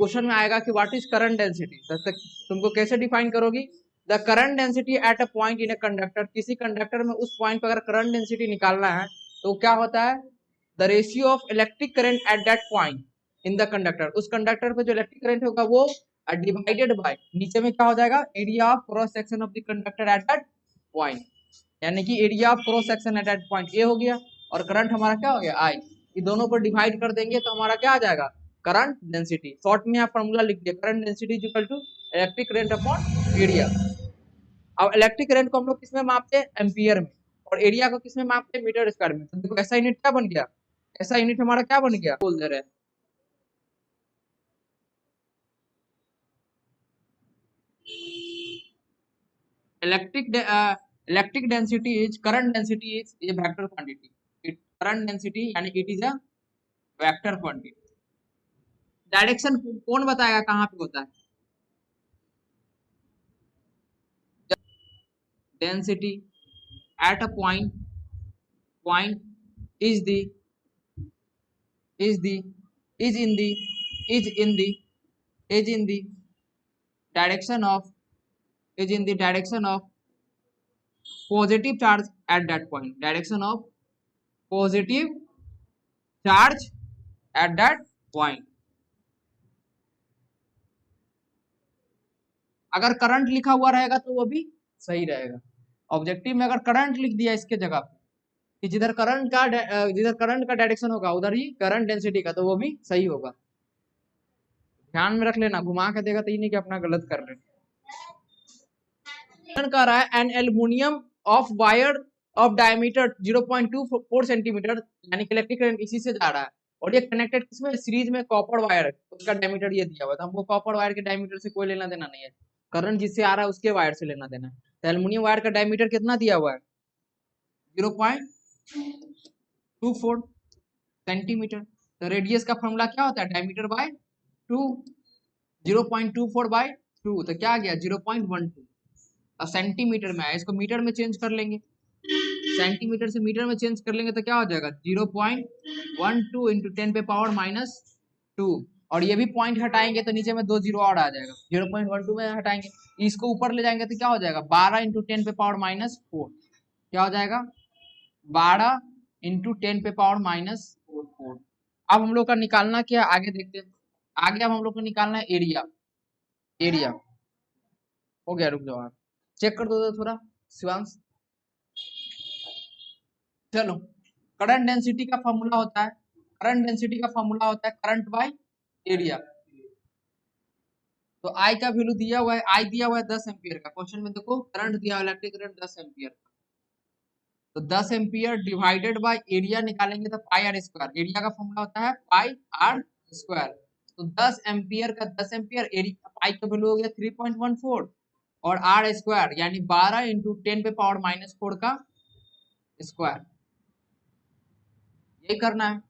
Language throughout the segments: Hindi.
क्वेश्चन में आएगा कि व्हाट इज करंट डेंसिटी, तब तुमको कैसे डिफाइन करोगी? The current density at a point in a conductor, किसी कंडक्टर में उस पॉइंट पर अगर करंट डेंसिटी निकालना है तो क्या होता है? The ratio of electric current at that point in the conductor, उस कंडक्टर पे जो इलेक्ट्रिक करंट होगा वो डिवाइडेड बाय, नीचे में क्या हो जाएगा? Area of cross section of the conductor at that point, यानी कि area of cross section at that point A हो गया, और करंट हमारा क्या हो गया? आई। ये दोनों पर डिवाइड कर देंगे तो हमारा क्या आ जाएगा? Current density. शॉर्ट में आप फॉर्मूला लिख दिया, current density is equal to electric current upon area. अब इलेक्ट्रिक करंट को हम लोग किसमें मापते हैं? एम्पियर में, और एरिया को किसमें मापते हैं? मीटर स्क्वायर में। तो देखो ऐसा यूनिट क्या बन गया? ऐसा यूनिट हमारा क्या बन गया? बोल दे रहे हैं electric density is current density is a vector quantity. Current density यानी it is a vector quantity. Direction कौन बताएगा कहाँ पे होता है? Density at a point is the is the is in the is in the is in the direction of is in the direction of positive charge at that point, direction of positive charge at that point। अगर करंट लिखा हुआ रहेगा तो वो भी सही रहेगा। ऑब्जेक्टिव में अगर करंट लिख दिया इसके जगह पे कि जिधर करंट का डायरेक्शन होगा उधर ही करंट डेंसिटी का, तो वो भी सही होगा। ध्यान में रख लेना, घुमा के देगा तो ये नहीं कि अपना गलत कर रहे। कर रहा है an aluminium of wire of diameter 0.24 centimetre, यानी कि इलेक्ट्रिक करंट इसी से जा रहा है, और ये कनेक्टेड किसमें? सीरीज में कॉपर वायर, उसका डायमीटर ये दिया हुआ था। हमको कॉपर वायर के डायमीटर से कोई लेना देना नहीं है, करंट जिससे आ रहा है उसके वायर से लेना देना है। तो एल्युमिनियम वायर का डायमीटर कितना दिया हुआ है? 0.24 सेंटीमीटर। तो रेडियस का फॉर्मूला क्या होता है? डायमीटर बाय 2, 0.24 बाय 2, तो क्या आ गया? 0.12। अब सेंटीमीटर में आया, इसको मीटर में चेंज कर लेंगे, सेंटीमीटर से मीटर में चेंज कर लेंगे तो क्या हो जाएगा? 0.12 इंटू 10 पे पावर -2, और ये भी पॉइंट हटाएंगे तो नीचे में 2 जीरो और आ जाएगा। 0.12 में हटाएंगे, इसको ऊपर ले जाएंगे तो क्या हो जाएगा? 12 इंटू 10 पे पावर -4, क्या हो जाएगा? 12 इंटू 10 पे पावर -4। अब हम लोग का निकालना क्या? आगे देखते हैं। आगे अब हम लोग को निकालना है एरिया। एरिया हो गया, रुक जाओ आप चेक कर दो थोड़ा शिवांश। चलो, करंट डेंसिटी का फॉर्मूला होता है, करंट डेंसिटी का फॉर्मूला होता है करंट बाय एरिया। तो आई का वैल्यू दिया हुआ है, आई दिया हुआ है 10 एम्पियर का। क्वेश्चन में देखो करंट दिया हुआ है, इलेक्ट्रिक करंट 10 एम्पियर। तो 10 एम्पियर डिवाइडेड बाय एरिया निकालेंगे तो पाई आर स्क्वायर। एरिया का फॉर्मूला होता है पाई आर स्क्वायर। तो 10 एम्पियर का 10 एम्पियर, एरिया पाई का वैल्यू हो गया 3.14, और आर स्क्वायर यानी 12 इंटू 10 पे पावर -4 का स्क्वायर, यही करना है।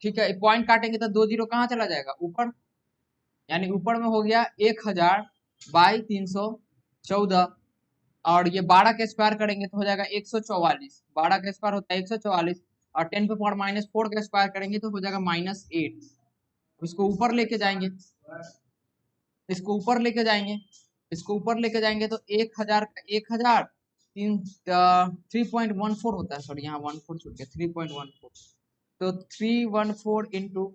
ठीक है, पॉइंट काटेंगे तो 2 जीरो कहाँ चला जाएगा? ऊपर, यानी ऊपर में हो गया 1000 बाई 314, और ये 12 का स्क्वायर करेंगे तो हो जाएगा 144। 12 का स्क्वायर होता है 144, और 10 पे पावर -4 का स्क्वायर करेंगे तो हो जाएगा -8। इसको ऊपर लेके जाएंगे, इसको ऊपर लेके जाएंगे, इसको ऊपर लेके जाएंगे तो 1000 का 1000 3.14 होता है, सॉरी यहाँ 14 छूट गया, 3.14। तो 314 इंटू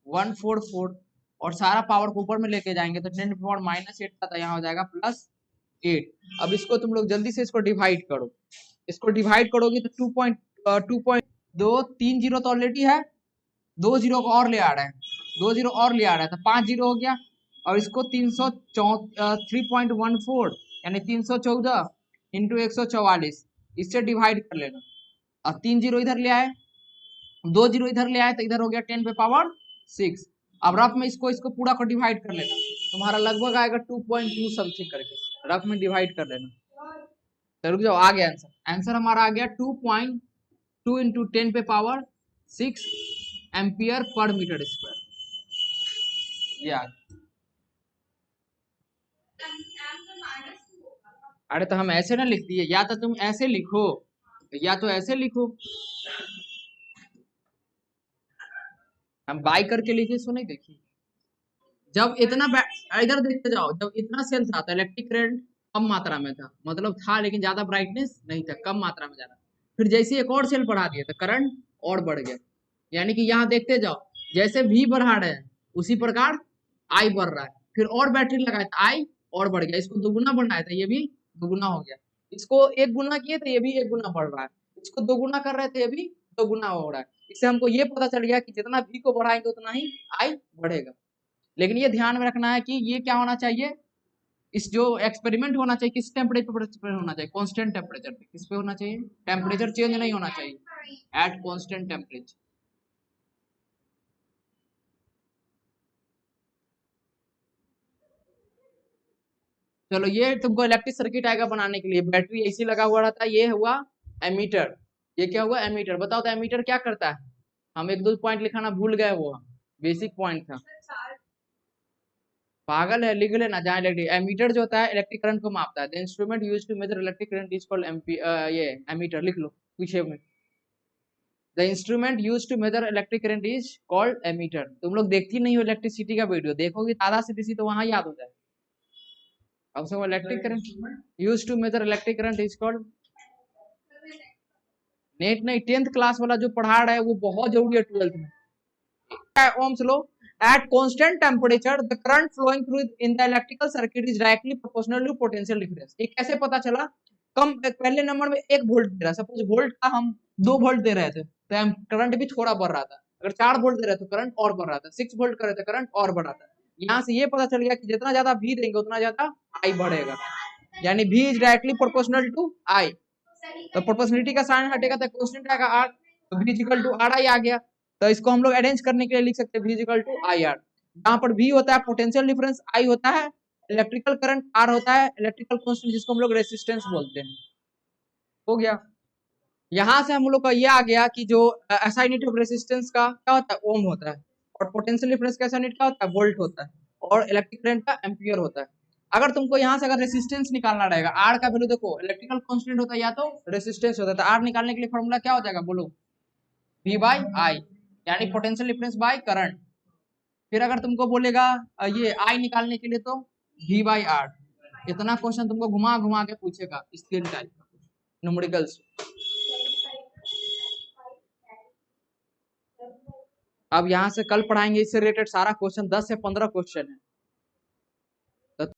144, और सारा पावर को ऊपर में लेके जाएंगे तो 10 पावर -8 था, तो यहाँ हो जाएगा +8। अब इसको तुम लोग जल्दी से इसको डिवाइड करो, इसको डिवाइड करोगे तो 2.2 3 जीरो तो ऑलरेडी है, 2 जीरो को और ले आ रहा है, 2 जीरो और ले आ रहा है, तो 5 जीरो हो गया। और इसको 3.14 यानी 314 इंटू 144 इससे डिवाइड कर लेना, और 3 जीरो इधर ले आए, 2 जीरो इधर ले आए, तो इधर हो गया 10 पे पावर 6। अब रफ में इसको पूरा को डिवाइड कर लेना, तुम्हारा लगभग आएगा 2.2 समथिंग करके, रफ में डिवाइड कर लेना। तो रुक जाओ, आ गया आंसर। आंसर हमारा आ गया 2.2 इंटू 10 पे power 6 ampere per metre square. या अरे तो हम ऐसे ना लिख दिए, या तो तुम ऐसे लिखो या तो ऐसे लिखो। हम बाई करके लिखे, सो नहीं देखी, जब इतना इधर देखते जाओ, जब इतना सेल था तो इलेक्ट्रिक करंट कम मात्रा में था, मतलब था लेकिन ज्यादा ब्राइटनेस नहीं था, कम मात्रा में ज्यादा। फिर जैसे एक और सेल बढ़ा दिया तो करंट और बढ़ गया। यानी कि यहाँ देखते जाओ, जैसे भी बढ़ा रहे हैं उसी प्रकार आई बढ़ रहा है। फिर और बैटरी लगाए तो आई और बढ़ गया। इसको दोगुना बढ़ाया था, ये भी दोगुना हो गया। इसको एक गुना किए तो ये भी एक गुना बढ़ रहा है। इसको दोगुना कर रहे थे, ये भी दोगुना हो रहा है। इससे हमको ये पता चल गया कि जितना भी को बढ़ाएंगे उतना ही आई बढ़ेगा। लेकिन ये ध्यान में रखना है कि ये क्या होना चाहिए, इस जो एक्सपेरिमेंट होना चाहिए किस टेम्परेचर पर होना चाहिए, कांस्टेंट टेम्परेचर पे। किस पे होना चाहिए, टेम्परेचर चेंज नहीं होना चाहिए, एट कांस्टेंट टेम्परेचर। चलो ये तुमको इलेक्ट्रिक सर्किट आएगा बनाने के लिए, बैटरी ऐसी लगा हुआ रहता है, ये हुआ एमीटर। ये क्या हुआ, एमीटर। बताओ तो एमीटर क्या करता है, हम एक दो पॉइंट लिखाना भूल गए, वो बेसिक पॉइंट था। पागल है, लिख लेना जहाँ इलेक्ट्रिक। एमीटर जो होता है इलेक्ट्रिक करंट को मापता है। The instrument used to measure electric current is called ये एमीटर, लिख लो पीछे में। The instrument used to measure electric current is called ammeter. तुम लोग देखती नहीं हो इलेक्ट्रिसिटी का वीडियो, देखोगे आधा सीधी सी तो वहां याद हो जाए। अब सब electric current used to measure electric current is called, net नहीं, 10th क्लास वाला जो पढ़ा रहा है वो बहुत जरूरी है 12th में। Ohm's law, at constant temperature the current flowing through in the electrical circuit is directly proportional to potential difference। ये कैसे पता चला, कम पहले नंबर में 1 वोल्ट दे रहा, सपोज वोल्ट का हम 2 वोल्ट दे रहे थे तो करंट भी थोड़ा बढ़ रहा था। अगर 4 वोल्ट दे रहे तो करंट और बढ़ रहा था, 6 वोल्ट कर रहे थे करंट और बढ़ रहा था। यहाँ से ये पता चल गया कि जितना ज्यादा V देंगे उतना ज्यादा I बढ़ेगा, यानी V is directly proportional to I। तो प्रोपोर्शनलिटी का साइन हटेगा तो कांस्टेंट आएगा R, तो V इक्वल टू RI आ गया। तो इसको हम लोग अरेंज करने के लिए लिख सकते हैं V इक्वल टू IR, जहां पर V होता है पोटेंशियल डिफरेंस, I होता है इलेक्ट्रिकल करंट, R होता है इलेक्ट्रिकल कांस्टेंट जिसको हम लोग रेजिस्टेंस बोलते हैं। हो गया। यहां से हम लोग का ये आ गया कि जो SI यूनिट ऑफ रेजिस्टेंस का क्या होता है, ओम होता है, और पोटेंशियल डिफरेंस का SI यूनिट क्या होता है, वोल्ट होता है, और इलेक्ट्रिक करंट का एम्पियर होता है। अगर तुमको यहाँ से अगर रेजिस्टेंस निकालना रहेगा, R का वैल्यू देखो, इलेक्ट्रिकल कांस्टेंट होता है या तो रेजिस्टेंस होता है, तो R निकालने के लिए फॉर्मूला क्या हो जाएगा बोलो, V बाई I, यानी पोटेंशियल डिफरेंस बाय करंट। फिर अगर तुमको बोलेगा ये I निकालने के लिए तो V बाई R। इतना क्वेश्चन तुमको घुमा घुमा के पूछेगा स्केल टाइप का न्यूमेरिकल्स। अब यहाँ से कल पढ़ाएंगे इससे रिलेटेड सारा क्वेश्चन, 10 से 15 क्वेश्चन है।